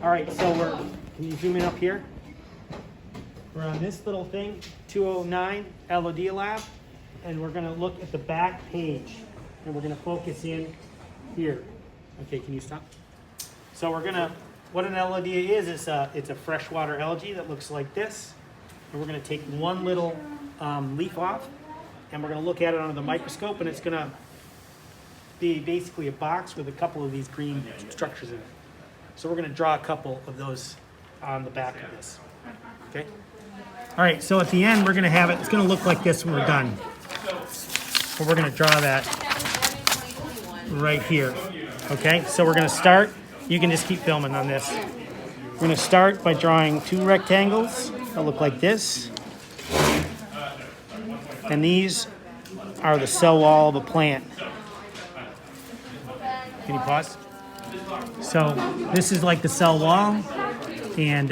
All right, so can you zoom in up here? We're on this little thing, 209 elodea lab, and we're gonna look at the back page, and we're gonna focus in here. Okay, can you stop? So what an elodea is, it's a freshwater algae that looks like this. And we're gonna take one little leaf off, and we're gonna look at it under the microscope, and it's gonna be basically a box with a couple of these green structures in it. So we're gonna draw a couple of those on the back of this, okay? All right, so at the end, we're gonna have it, it's gonna look like this when we're done. But we're gonna draw that right here, okay? So we're gonna start, you can just keep filming on this. We're gonna start by drawing two rectangles that look like this. And these are the cell wall of a plant. Can you pause? So this is like the cell wall, and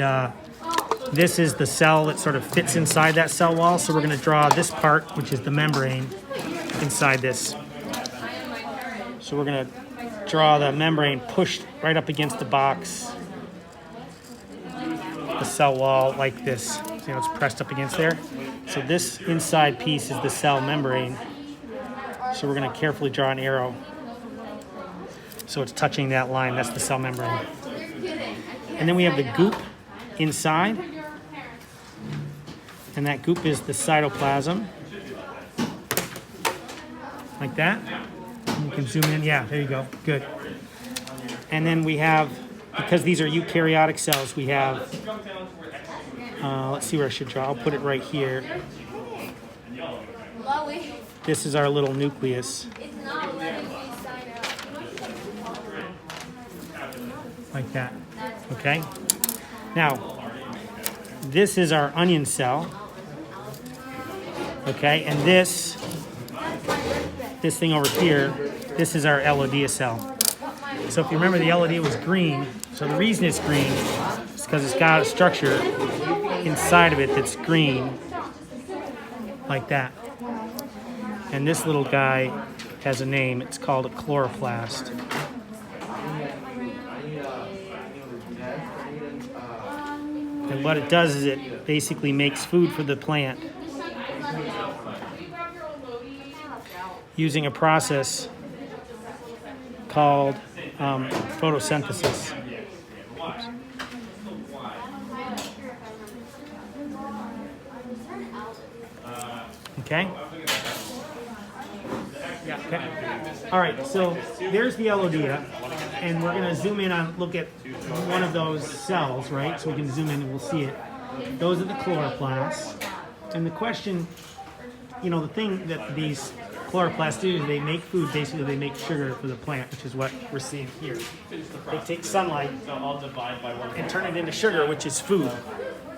this is the cell that sort of fits inside that cell wall. So we're gonna draw this part, which is the membrane, inside this. So we're gonna draw the membrane pushed right up against the box, the cell wall like this. See how it's pressed up against there? So this inside piece is the cell membrane. So we're gonna carefully draw an arrow. So it's touching that line, that's the cell membrane. And then we have the goop inside. And that goop is the cytoplasm. Like that. You can zoom in, yeah, there you go, good. And then we have, because these are eukaryotic cells, we have, let's see where I should draw, I'll put it right here. This is our little nucleus. Like that, okay? Now, this is our onion cell, okay? And this thing over here, this is our elodea cell. So if you remember, the elodea was green. So the reason it's green is because it's got a structure inside of it that's green, like that. And this little guy has a name. It's called a chloroplast. And what it does is it basically makes food for the plant using a process called photosynthesis. Okay? Yeah, okay. All right, so there's the elodea, and we're gonna zoom in on, look at one of those cells, right? So we can zoom in and we'll see it. Those are the chloroplasts. And the question, you know, the thing that these chloroplasts do is they make food, basically they make sugar for the plant, which is what we're seeing here. They take sunlight and turn it into sugar, which is food,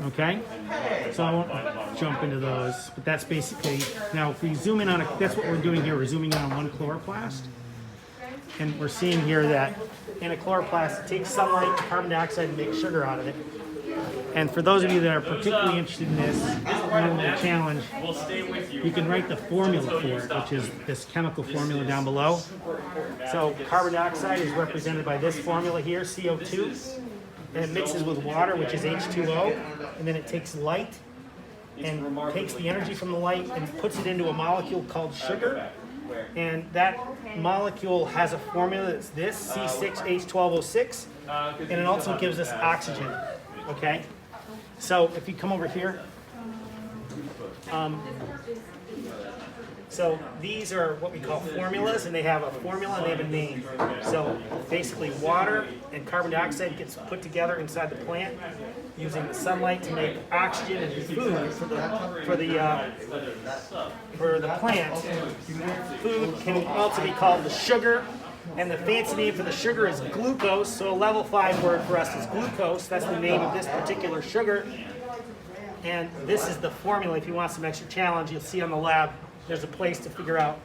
okay? So I won't jump into those, but that's basically, now if we zoom in on that's what we're doing here, we're zooming in on one chloroplast. And we're seeing here that in a chloroplast, it takes sunlight and carbon dioxide and makes sugar out of it. And for those of you that are particularly interested in this little challenge, you can write the formula for it, which is this chemical formula down below. So carbon dioxide is represented by this formula here, CO2, and it mixes with water, which is H2O, and then it takes light and takes the energy from the light and puts it into a molecule called sugar. And that molecule has a formula that's this, C6H12O6, and it also gives us oxygen, okay? So if you come over here, so these are what we call formulas, and they have a formula and they have a name. So basically water and carbon dioxide gets put together inside the plant using the sunlight to make oxygen and food for the plant. Food can also be called the sugar, and the fancy name for the sugar is glucose. So a level 5 word for us is glucose. That's the name of this particular sugar. And this is the formula. If you want some extra challenge, you'll see on the lab, there's a place to figure out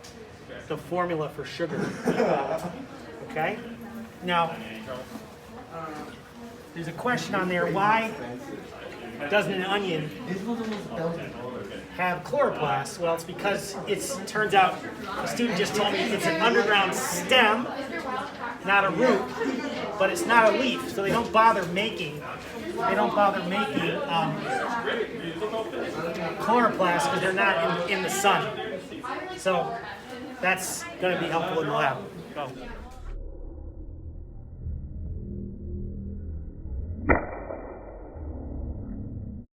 the formula for sugar. Okay? Now, there's a question on there, why doesn't an onion have chloroplasts? Well, it's because it turns out, a student just told me it's an underground stem, not a root, but it's not a leaf, so they don't bother making chloroplasts because they're not in the sun. So that's going to be helpful in the lab. Go.